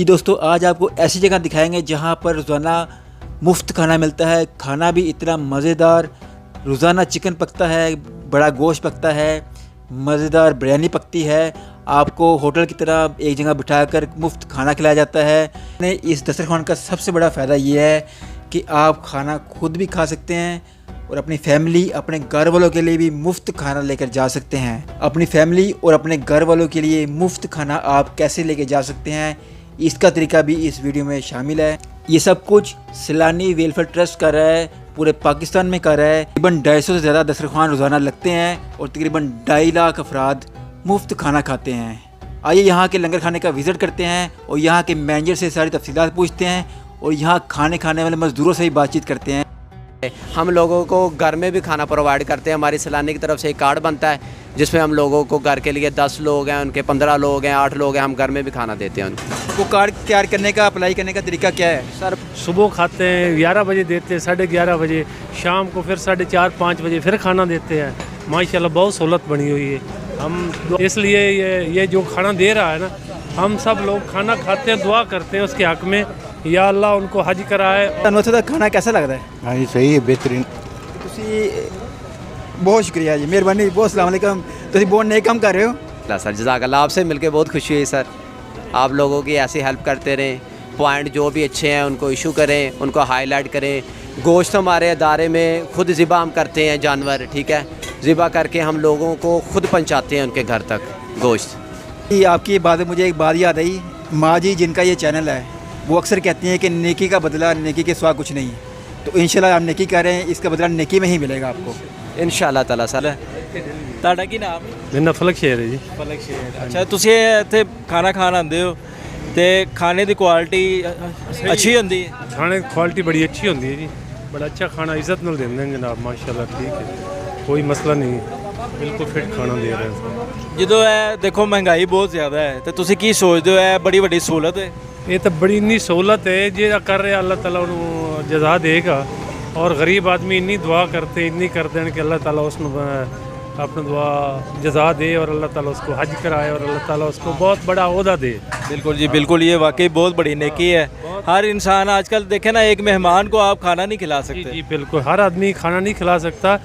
जी दोस्तों, आज आपको ऐसी जगह दिखाएंगे जहां पर रोज़ाना मुफ्त खाना मिलता है। खाना भी इतना मज़ेदार, रोज़ाना चिकन पकता है, बड़ा गोश्त पकता है, मज़ेदार बिरयानी पकती है। आपको होटल की तरह एक जगह बिठाकर मुफ्त खाना खिलाया जाता है। इस दस्तरखान का सबसे बड़ा फ़ायदा ये है कि आप खाना खुद भी खा सकते हैं और अपनी फैमिली, अपने घर वालों के लिए भी मुफ्त खाना लेकर जा सकते हैं। अपनी फैमिली और अपने घर वालों के लिए मुफ्त खाना आप कैसे लेकर जा सकते हैं, इसका तरीका भी इस वीडियो में शामिल है। ये सब कुछ सैलानी वेलफेयर ट्रस्ट कर रहा है, पूरे पाकिस्तान में कर रहा है। तकरीबन 250 से ज़्यादा दस्तरखान रोज़ाना लगते हैं और तकरीबन 2.5 लाख अफराद मुफ्त खाना खाते हैं। आइए यहाँ के लंगर खाने का विज़िट करते हैं और यहाँ के मैनेजर से सारी तफसीलात पूछते हैं और यहाँ खाने वाले मज़दूरों से भी बातचीत करते हैं। हम लोगों को घर में भी खाना प्रोवाइड करते हैं। हमारी सैलानी की तरफ से एक कार्ड बनता है जिसमें हम लोगों को घर के लिए 10 लोग हैं, उनके 15 लोग हैं, 8 लोग हैं, हम घर में भी खाना देते हैं उनको। वो कार्ड तैयार करने का, अप्लाई करने का तरीका क्या है? सर, सुबह खाते हैं, 11 बजे देते हैं, 11:30 बजे, शाम को फिर 4:30-5 बजे फिर खाना देते हैं। माशाल्लाह बहुत सहूलत बनी हुई है। हम इसलिए ये जो खाना दे रहा है ना, हम सब लोग खाना खाते हैं, दुआ करते हैं उसके हक़ में, या अल्लाह उनको हज कराए। धन्यवाद। खाना कैसा लगता है? हाँ जी, सही है, बेहतरीन। बहुत शुक्रिया जी, मेहरबानी, बहुत अस्सलाम वालेकुम। तुम बहुत नेक काम कर रहे हो। सर जज़ाकल्लाह, आपसे मिलकर बहुत खुशी हुई सर। आप लोगों की ऐसी हेल्प करते रहें, पॉइंट जो भी अच्छे हैं उनको इशू करें, उनको हाईलाइट करें। गोश्त हमारे अदारे में खुद ज़िबा हम करते हैं, जानवर, ठीक है, ज़िबा करके हम लोगों को खुद पहुँचाते हैं उनके घर तक गोश्त। आपकी बात में मुझे एक बात याद आई। माँ जी जिनका ये चैनल है वो अक्सर कहती हैं कि नेकी का बदला नेकी के सिवा कुछ नहीं। तो इंशाल्लाह आप नेकी कर रहे हैं, इसका बदला नेकी में ही मिलेगा आपको इंशाअल्लाह ताला सर। ਤੁਹਾਡਾ ਕੀ ਨਾਮ ਹੈ? मेरा नाम फलक शेर है जी। ਫਲਕ ਸ਼ੇਰ। ਅੱਛਾ, ਤੁਸੀਂ ਇੱਥੇ ਖਾਣਾ ਖਾਣ ਆਉਂਦੇ ਹੋ ਤੇ ਖਾਣੇ ਦੀ ਕੁਆਲਿਟੀ ਅੱਛੀ ਹੁੰਦੀ ਹੈ? खाने की क्वालिटी बड़ी अच्छी होती है जी, बड़ा अच्छा खाना इज्जत नाल देंगे जनाब, माशाल्लाह ठीक है, कोई मसला नहीं है, बिल्कुल फिट खाना दे रहे हैं। ਜਦੋਂ ਇਹ ਦੇਖੋ ਮਹਿੰਗਾਈ ਬਹੁਤ ਜ਼ਿਆਦਾ ਹੈ ਤੇ ਤੁਸੀਂ ਕੀ ਸੋਚਦੇ ਹੋ, ਇਹ ਬੜੀ ਵੱਡੀ ਸਹੂਲਤ ਹੈ? ये तो बड़ी इन्नी सहूलत है, जो कर रहे अल्लाह ताला उन्होंने जजा देगा। और गरीब आदमी इन्नी दुआ करते, इन्नी करते हैं कि अल्लाह ताला उसको अपना दुआ जजा दे और अल्लाह ताला उसको हज कराए और अल्लाह ताला उसको बहुत बड़ा ओहदा दे। बिल्कुल जी, बिल्कुल, ये वाकई बहुत बड़ी नेकी है। हर इंसान आजकल देखे ना, एक मेहमान को आप खाना नहीं खिला जी सकते। जी बिल्कुल, हर आदमी खाना नहीं खिला सकता।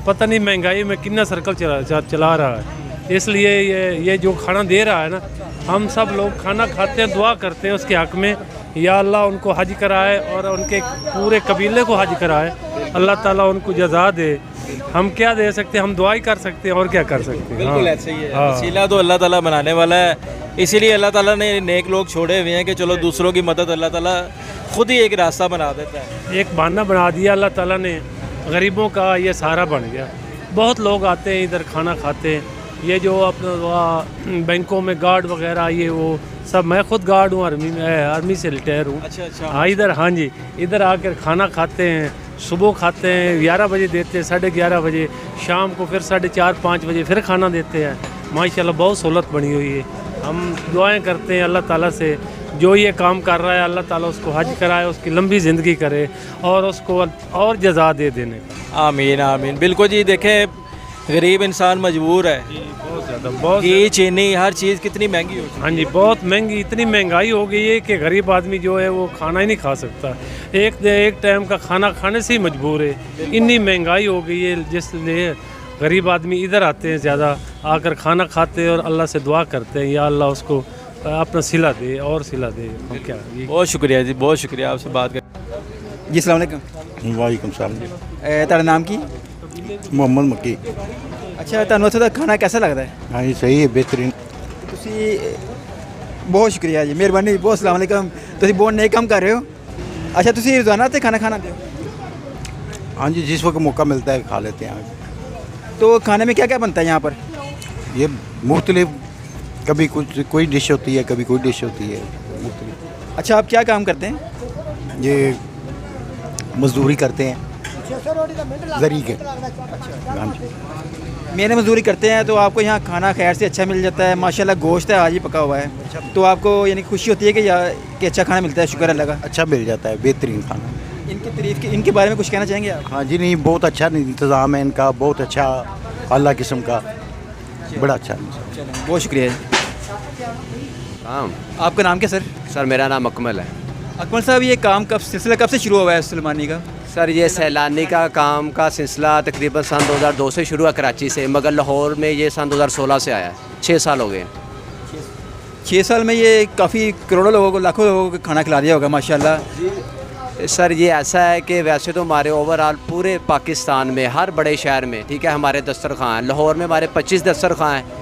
पता नहीं महंगाई में कितना सर्कल चला रहा है। इसलिए ये जो खाना दे रहा है ना, हम सब लोग खाना खाते हैं, दुआ करते हैं उसके हक़ में, या अल्लाह उनको हज कराए और उनके पूरे कबीले को हज कराए, अल्लाह ताला उनको जज़ा दे। हम क्या दे सकते हैं, हम दुआ ही कर सकते हैं और क्या कर सकते हैं। बिल्कुल ऐसे ही है। वसीला तो अल्लाह ताला बनाने वाला है, इसीलिए अल्लाह ताला ने नेक लोग छोड़े हुए हैं कि चलो दूसरों की मदद अल्लाह ताला खुद ही एक रास्ता बना देता है। एक बहाना बना दिया अल्लाह ताला ने, गरीबों का ये सहारा बन गया। बहुत लोग आते हैं इधर खाना खाते हैं। ये जो अपना बैंकों में गार्ड वगैरह, ये वो सब, मैं खुद गार्ड हूँ, आर्मी से रिटायर हूँ। अच्छा। हाँ इधर, हाँ जी, इधर आकर खाना खाते हैं, सुबह खाते हैं, 11 बजे देते हैं, 11:30 बजे, शाम को फिर 4:30-5 बजे फिर खाना देते हैं। माशाल्लाह बहुत सहूलत बनी हुई है। हम दुआएं करते हैं अल्लाह ताला से, जो ये काम कर रहा है अल्लाह ताला उसको हज कराए, उसकी लंबी ज़िंदगी करे और उसको और जज़ा दे देने का। आमीन आमीन। बिल्कुल जी, देखें गरीब इंसान मजबूर है। बहुत ज़्यादा, बहुत घी, चीनी, हर चीज़ कितनी महंगी हो चुकी है। हाँ जी, बहुत महंगी, इतनी महंगाई हो गई है कि गरीब आदमी जो है वो खाना ही नहीं खा सकता। एक टाइम का खाना खाने से ही मजबूर है, इतनी महंगाई हो गई है। जिसलिए गरीब आदमी इधर आते हैं ज़्यादा, आकर खाना खाते हैं और अल्लाह से दुआ करते हैं, या अल्लाह उसको अपना सिला दे और सिला दे। हम क्या, बहुत शुक्रिया जी, बहुत शुक्रिया आपसे बात कर। जी अस्सलाम वालेकुम। वालेकुम सलाम। ਤੁਹਾਡਾ ਨਾਮ ਕੀ? मोहम्मद मक्की। ਅੱਛਾ, ਤੁਹਾਨੂੰ ਉੱਥੇ ਦਾ ਖਾਣਾ कैसा लगता है? हाँ जी, सही है, बेहतरीन। ਤੁਸੀਂ ਬਹੁਤ ਸ਼ੁਕਰੀਆ ਜੀ, ਮਿਹਰਬਾਨੀ, ਬਹੁਤ अस्सलाम वालेकुम। ਤੁਸੀਂ बहुत नेक काम कर रहे हो। अच्छा, ਤੁਸੀਂ रोज़ाना ਤੇ खाना खाते हो? हाँ जी, जिस वक्त मौका मिलता है खा लेते हैं। तो खाने में क्या क्या बनता है यहाँ पर? ये मुख्तलिफ, कभी कुछ कोई डिश होती है, कभी कोई डिश होती है, मुख्तलिफ। अच्छा, आप क्या काम करते हैं? ये मजदूरी करते हैं, जरी के। हाँ जी। मेहनत मजदूरी करते हैं तो आपको यहाँ खाना खैर से अच्छा मिल जाता है। माशाल्लाह गोश्त है आज ही पका हुआ है, तो आपको यानी खुशी होती है कि अच्छा खाना मिलता है। शुक्र अल्लाह का, अच्छा मिल जाता है, बेहतरीन खाना। इनकी तारीफ की, इनके बारे में कुछ कहना चाहेंगे आप? हाँ जी, नहीं, बहुत अच्छा इंतज़ाम है इनका, बहुत अच्छा, अल्लाह किस्म का, बड़ा अच्छा। बहुत शुक्रिया। हाँ आपका नाम क्या सर? सर, मेरा नाम अकमल है। अकमल साहब, ये काम कब सिलसिला कब से शुरू हुआ है सलमानी का? सर, ये सैलानी का काम का सिलसिला तकरीबन सन 2002 से शुरू हुआ कराची से, मगर लाहौर में ये सन 2016 से आया है। 6 साल हो गए। 6 साल में ये काफ़ी करोड़ों लोगों को, लाखों लोगों को खाना खिला दिया होगा माशाल्लाह। सर, ये ऐसा है कि वैसे तो हमारे ओवरऑल पूरे पाकिस्तान में हर बड़े शहर में, ठीक है, हमारे दस्तरखान हैं। लाहौर में हमारे 25 दस्तरखान हैं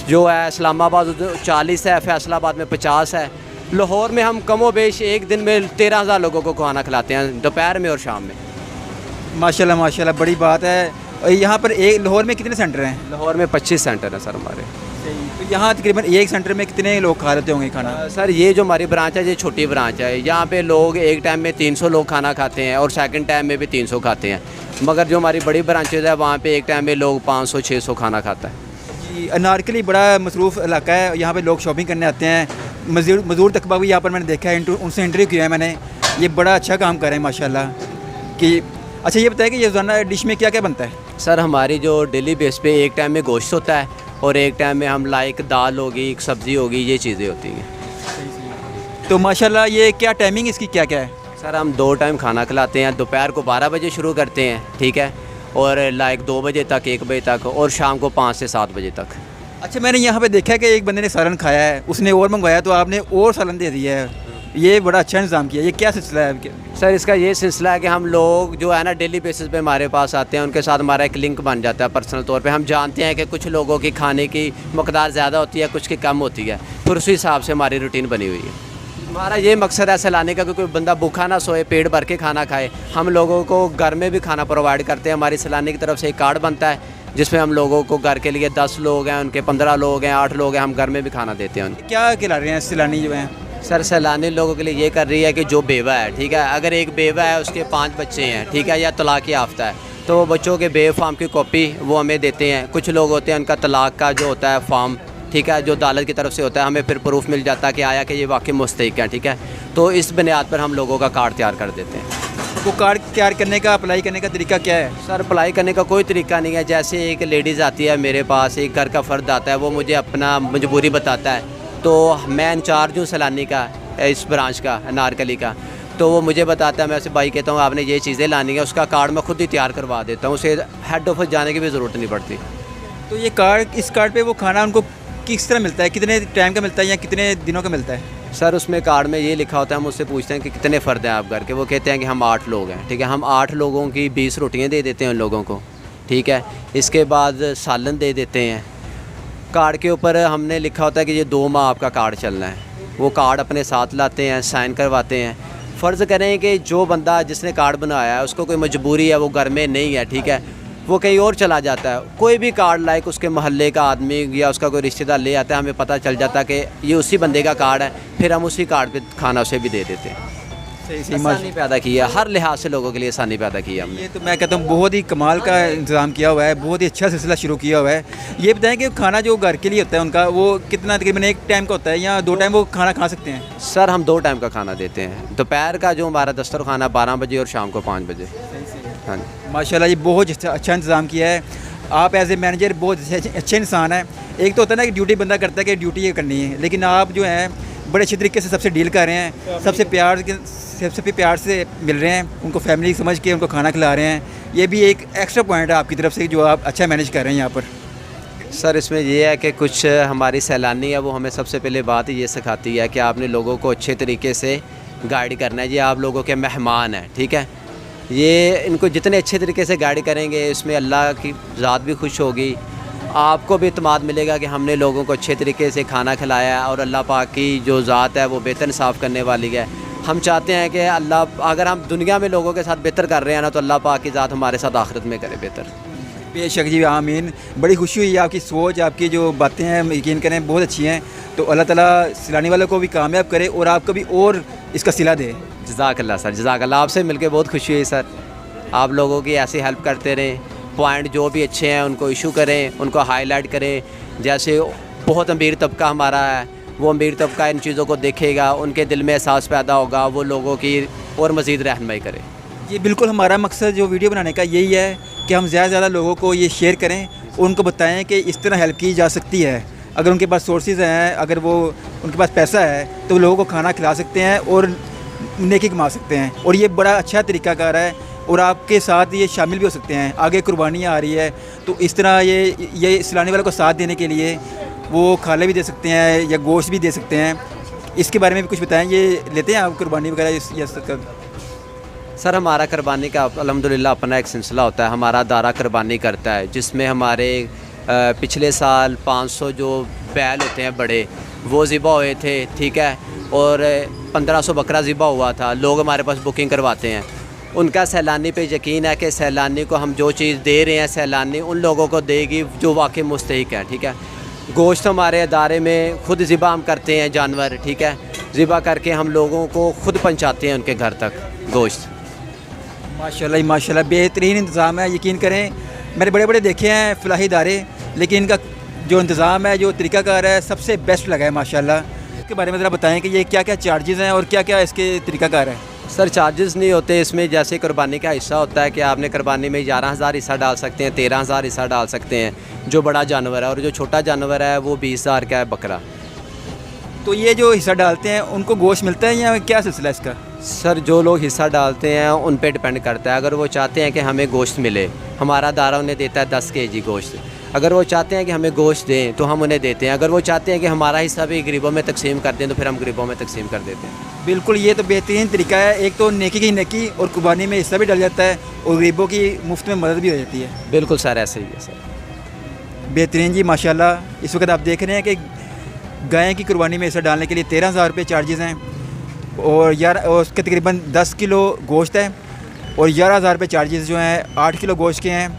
जो है, इस्लामाबाद 40 है, फैसलाबाद में 50 है। लाहौर में हम कमो बेश एक दिन में 13,000 लोगों को खाना खिलाते हैं, दोपहर में और शाम में। माशाल्लाह माशाल्लाह, बड़ी बात है। और यहाँ पर एक लाहौर में कितने सेंटर हैं? लाहौर में 25 सेंटर हैं सर हमारे। तो यहाँ तकरीबन एक सेंटर में कितने लोग खा लेते होंगे खाना? सर, ये जो हमारी ब्रांच है, ये छोटी ब्रांच है। यहाँ पे लोग एक टाइम में 300 लोग खाना खाते हैं और सेकंड टाइम में भी 300 खाते हैं। मगर जो हमारी बड़ी ब्रांचेज है, वहाँ पे एक टाइम में लोग 500-600 खाना खाता है। जी, अनारकली बड़ा मसरूफ़ इलाका है, यहाँ पे लोग शॉपिंग करने आते हैं। मज़दूर तकबा भी यहाँ पर मैंने देखा है, उनसे इंटरव्यू किया है मैंने। ये बड़ा अच्छा काम कर रहे हैं माशाल्लाह। कि अच्छा, ये बताएं कि ये रोज़ाना डिश में क्या क्या बनता है? सर, हमारी जो डेली बेस पे एक टाइम में गोश्त होता है और एक टाइम में हम लाइक दाल होगी, एक सब्ज़ी होगी, ये चीज़ें होती हैं। तो माशाल्लाह, ये क्या टाइमिंग इसकी क्या क्या है? सर, हम 2 टाइम खाना खिलाते हैं। दोपहर को 12 बजे शुरू करते हैं, ठीक है, और लाइक 2 बजे तक, 1 बजे तक, और शाम को 5 से 7 बजे तक। अच्छा, मैंने यहाँ पे देखा है कि एक बंदे ने सालन खाया है, उसने और मंगवाया तो आपने और सालन दे दिया है। ये बड़ा अच्छा इंतज़ाम किया। ये क्या सिलसिला है आपके? सर, इसका ये सिलसिला है कि हम लोग जो है ना, डेली बेसिस पे हमारे पास आते हैं, उनके साथ हमारा एक लिंक बन जाता है पर्सनल तौर पे। हम जानते हैं कि कुछ लोगों की खाने की मकदार ज़्यादा होती है, कुछ की कम होती है, फिर उसी हिसाब से हमारी रूटीन बनी हुई है। हमारा ये मकसद है सैलानी का कि कोई बंदा भूखा ना सोए, पेट भर के खाना खाए। हम लोगों को घर में भी खाना प्रोवाइड करते हैं। हमारी सैलानी की तरफ से एक कार्ड बनता है जिसमें हम लोगों को घर के लिए 10 लोग हैं, उनके 15 लोग हैं, 8 लोग हैं, हम घर में भी खाना देते हैं उनको। क्या खिला रहे हैं सैलानी जो हैं? सर, सैलानी लोगों के लिए ये कर रही है कि जो बेवा है, ठीक है, अगर एक बेवा है, उसके 5 बच्चे हैं, ठीक है, या तलाक याफ्ता है, तो वो बच्चों के बे फार्म की कॉपी वो हमें देते हैं। कुछ लोग होते हैं, उनका तलाक का जो होता है फार्म, ठीक है, जो अदालत की तरफ से होता है, हमें फिर प्रूफ मिल जाता है कि आया कि ये वाकई मुस्तहिक है, ठीक है। तो इस बुनियाद पर हम लोगों का कार्ड तैयार कर देते हैं। वो कार्ड तैयार करने का, अप्लाई करने का तरीका क्या है? सर, अप्लाई करने का कोई तरीका नहीं है। जैसे एक लेडीज़ आती है मेरे पास, एक घर का फ़र्द आता है, वो मुझे अपना मजबूरी बताता है, तो मैं इंचार्ज हूँ सैलानी का, इस ब्रांच का, अनारकली का, तो वो मुझे बताता है। मैं उसे भाई कहता हूँ आपने ये चीज़ें लानी है, उसका कार्ड मैं खुद ही तैयार करवा देता हूँ, उसे हेड ऑफिस जाने की भी ज़रूरत नहीं पड़ती। तो ये कार्ड, इस कार्ड पे वो खाना उनको किस तरह मिलता है? कितने टाइम का मिलता है या कितने दिनों का मिलता है? सर, उसमें कार्ड में ये लिखा होता है, हम उससे पूछते हैं कि कितने फ़र्द हैं आप घर के, वो कहते हैं कि हम 8 लोग हैं, ठीक है। हम 8 लोगों की 20 रोटियाँ दे देते हैं उन लोगों को, ठीक है। इसके बाद सालन दे देते हैं। कार्ड के ऊपर हमने लिखा होता है कि ये 2 माह आपका कार्ड चलना है। वो कार्ड अपने साथ लाते हैं, साइन करवाते हैं। फ़र्ज़ करें कि जो बंदा जिसने कार्ड बनाया है उसको कोई मजबूरी है, वो घर में नहीं है, ठीक है, वो कहीं और चला जाता है, कोई भी कार्ड लाइक उसके मोहल्ले का आदमी या उसका कोई रिश्तेदार ले आता है, हमें पता चल जाता है कि ये उसी बंदे का कार्ड है, फिर हम उसी कार्ड पे खाना उसे भी दे देते हैं। सही आसानी पैदा की है, हर लिहाज से लोगों के लिए आसानी पैदा की है हमने। ये तो मैं कहता हूँ बहुत ही कमाल का इंतज़ाम किया हुआ है, बहुत ही अच्छा सिलसिला शुरू किया हुआ है। ये बताएं कि खाना जो घर के लिए होता है उनका, वो कितना तकरीबन एक टाइम का होता है या 2 टाइम वो खाना खा सकते हैं? सर, हम 2 टाइम का खाना देते हैं। दोपहर का जो हमारा दस्तरखाना 12 बजे और शाम को 5 बजे। हाँ जी, माशाल्लाह, ये बहुत अच्छा इंतज़ाम किया है। आप एज ए मैनेजर बहुत अच्छे इंसान हैं। एक तो होता है ना कि ड्यूटी बंदा करता है कि ड्यूटी ये करनी है, लेकिन आप जो हैं बड़े अच्छे तरीके से सबसे डील कर रहे हैं, सबसे प्यार से मिल रहे हैं, उनको फैमिली समझ के उनको खाना खिला रहे हैं। ये भी एक एक्स्ट्रा पॉइंट है आपकी तरफ से जो आप अच्छा मैनेज कर रहे हैं यहाँ पर। सर, इसमें यह है कि कुछ हमारी सैलानी है, वो हमें सबसे पहले बात ये सिखाती है कि आपने लोगों को अच्छे तरीके से गाइड करना है। ये आप लोगों के मेहमान हैं, ठीक है। ये इनको जितने अच्छे तरीके से गाइड करेंगे, इसमें अल्लाह की ज़ात भी खुश होगी, आपको भी इत्मीनान मिलेगा कि हमने लोगों को अच्छे तरीके से खाना खिलाया है, और अल्लाह पाक की जो ज़ात है वो बेहतर इंसाफ़ करने वाली है। हम चाहते हैं कि अल्लाह, अगर हम दुनिया में लोगों के साथ बेहतर कर रहे हैं ना, तो अल्लाह पाक की ज़ात हमारे साथ आखिरत में करे बेहतर। बेशक जी, आमीन। बड़ी खुशी हुई, आपकी सोच, आपकी जो बातें हैं यकीन करें बहुत अच्छी हैं। तो अल्लाह ताला सैलानी वालों को भी कामयाब करे और आपको भी और इसका सिला दे। जज़ाकल्लाह सर, जज़ाकल्लाह। आपसे मिलकर बहुत खुशी हुई सर। आप लोगों की ऐसी हेल्प करते रहें, पॉइंट जो भी अच्छे हैं उनको इशू करें, उनको हाईलाइट करें। जैसे बहुत अमीर तबका हमारा है, वो अमीर तबका इन चीज़ों को देखेगा, उनके दिल में एहसास पैदा होगा, वो लोगों की और मज़ीद रहनुमाई करें। ये बिल्कुल हमारा मकसद जो वीडियो बनाने का यही है कि हम ज़्यादा से ज़्यादा लोगों को ये शेयर करें, उनको बताएं कि इस तरह हेल्प की जा सकती है। अगर उनके पास सोर्सेज हैं, अगर वो उनके पास पैसा है तो वो लोगों को खाना खिला सकते हैं और नेकी कमा सकते हैं, और ये बड़ा अच्छा तरीकाकार है। और आपके साथ ये शामिल भी हो सकते हैं, आगे कुर्बानियाँ आ रही है तो इस तरह ये इस्लामी वालों को साथ देने के लिए वो खाले भी दे सकते हैं या गोश्त भी दे सकते हैं। इसके बारे में भी कुछ बताएं, ये लेते हैं आप कुर्बानी वगैरह या सर हमारा कुर्बानी का अल्हम्दुलिल्लाह अपना एक सिलसिला होता है। हमारा दारा कुर्बानी करता है जिसमें हमारे पिछले साल 500 जो बैल होते हैं बड़े वो ज़िबा हुए थे, ठीक है, और 1500 बकरा ज़िबा हुआ था। लोग हमारे पास बुकिंग करवाते हैं, उनका सैलानी पे यकीन है कि सैलानी को हम जो चीज़ दे रहे हैं सैलानी उन लोगों को देगी जो वाकई मुस्तहिक है, ठीक है। गोश्त हमारे अदारे में खुद ज़िबा हम करते हैं जानवर, ठीक है, ज़िबा करके हम लोगों को खुद पहुँचाते हैं उनके घर तक गोश्त। माशाल्लाह माशाल्लाह बेहतरीन इंतज़ाम है। यकीन करें मैंने बड़े बड़े देखे हैं फलाही इदारे, लेकिन इनका जो इंतज़ाम है, जो तरीकाकार है, सबसे बेस्ट लगा है माशाल्लाह। इसके बारे में ज़रा बताएं कि ये क्या क्या चार्जेज़ हैं और क्या क्या इसके तरीकाकार है। सर चार्जेस नहीं होते इसमें, जैसे कुर्बानी का हिस्सा होता है कि आपने कुर्बानी में 11,000 हिस्सा डाल सकते हैं, 13,000 हिस्सा डाल सकते हैं जो बड़ा जानवर है, और जो छोटा जानवर है वो 20,000 का है बकरा। तो ये जो हिस्सा डालते हैं उनको गोश्त मिलता है या क्या सिलसिला इसका? सर जो लोग हिस्सा डालते हैं उन पे डिपेंड करता है। अगर वो चाहते हैं कि हमें गोश्त मिले, हमारा दारा उन्हें देता है 10 kg गोश्त। अगर वो चाहते हैं कि हमें गोश्त दें तो हम उन्हें देते हैं। अगर वो चाहते हैं कि हमारा हिस्सा भी गरीबों में तकसीम कर दें तो फिर हम गरीबों में तकसीम कर देते हैं। बिल्कुल, ये तो बेहतरीन तरीका है। एक तो नेकी की नेकी और कुर्बानी में हिस्सा भी डल जाता है और गरीबों की मुफ्त में मदद भी हो जाती है। बिल्कुल सर, ऐसे ही है सर। बेहतरीन जी माशाल्लाह। इस वक्त आप देख रहे हैं कि गाय की कुर्बानी में हिस्सा डालने के लिए 13,000 रुपये चार्जेज़ हैं और उसके तकरीबन 10 किलो गोश्त है और 11,000 रुपये चार्जेज़ जो हैं 8 किलो गोश्त के हैं।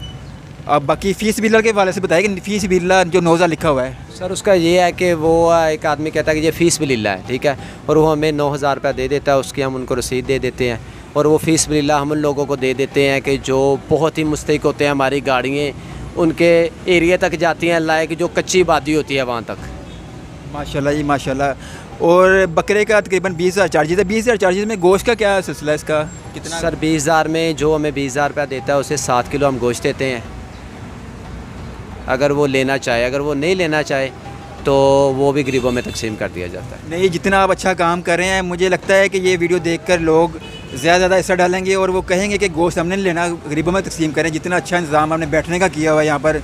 अब बाकी फ़ीस बिल्ला के वाले से बताइए कि फ़ीस बिल्ला जो 9,000 लिखा हुआ है। सर उसका ये है कि वो एक आदमी कहता है कि ये फ़ीस बिल्ला है, ठीक है, और वो हमें 9,000 रुपये दे देता है, उसकी हम उनको रसीद दे देते हैं और वो फ़ीस बिल्ला हम उन लोगों को दे देते हैं कि जो बहुत ही मुस्तहिक होते हैं। हमारी गाड़ियाँ उनके एरिया तक जाती हैं, लाइक जो कच्ची आबादी होती है वहाँ तक। माशाल्लाह जी माशाल्लाह। और बकरे का तकरीबन 20,000 चार्जेज़ है। 20,000 चार्जेज़ में गोश्त का क्या सिलसिला है इसका? कितना? सर 20,000 में जो हमें 20,000 रुपया देता है उसे 7 किलो हम गोश्त देते हैं अगर वो लेना चाहे। अगर वो नहीं लेना चाहे तो वो भी गरीबों में तकसीम कर दिया जाता है। नहीं, जितना आप अच्छा काम कर रहे हैं, मुझे लगता है कि ये वीडियो देखकर लोग ज़्यादा हिस्सा डालेंगे और वो कहेंगे कि गोश्त हमने नहीं लेना, गरीबों में तकसीम करें। जितना अच्छा इंतज़ाम हमने बैठने का किया हुआ है, यहाँ पर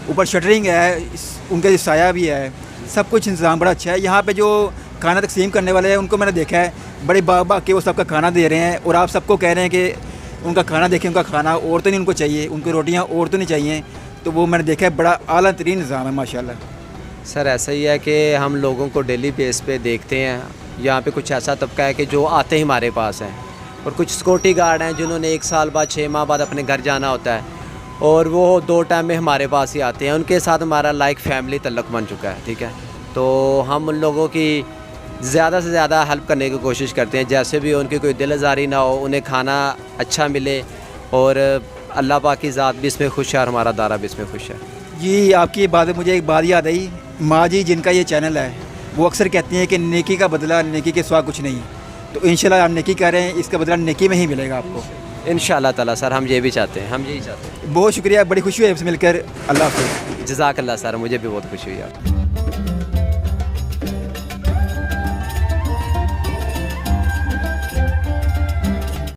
ऊपर शटरिंग है, उनका साया भी है, सब कुछ इंतज़ाम बड़ा अच्छा है। यहाँ पे जो खाना तकसीम करने वाले हैं उनको मैंने देखा है बड़े बाबा के वो सबका खाना दे रहे हैं और आप सबको कह रहे हैं कि उनका खाना देखें, उनका खाना और तो नहीं उनको चाहिए, उनको रोटियाँ और तो नहीं चाहिए। तो वो मैंने देखा है बड़ा आला तरीन निज़ाम है माशाल्लाह। सर ऐसा ही है कि हम लोगों को डेली बेस पे देखते हैं। यहाँ पे कुछ ऐसा तबका है कि जो आते ही हमारे पास हैं और कुछ सिक्योरिटी गार्ड हैं जिन्होंने 1 साल बाद 6 माह बाद अपने घर जाना होता है और वो 2 टाइम में हमारे पास ही आते हैं। उनके साथ हमारा लाइक फैमिली तल्लुक़ बन चुका है, ठीक है। तो हम उन लोगों की ज़्यादा से ज़्यादा हेल्प करने की कोशिश करते हैं, जैसे भी उनकी कोई दिल आज़ारी ना हो, उन्हें खाना अच्छा मिले और अल्लाह पाक की ज़ात भी इसमें खुश है और हमारा दारा भी इसमें खुश है। जी, आपकी बात है, मुझे एक बात याद आई। माँ जी जिनका ये चैनल है वो अक्सर कहती हैं कि नेकी का बदला नेकी के सिवा कुछ नहीं। तो इंशाल्लाह आप नेकी कर रहे हैं, इसका बदला नेकी में ही मिलेगा आपको इंशाअल्लाह ताला। सर हम ये भी चाहते हैं, हम यही चाहते हैं। बहुत शुक्रिया, बड़ी खुशी हुई आपसे मिलकर। अल्लाह हाफ़िज़। जज़ाकल्लाह सर, मुझे भी बहुत खुशी हुई।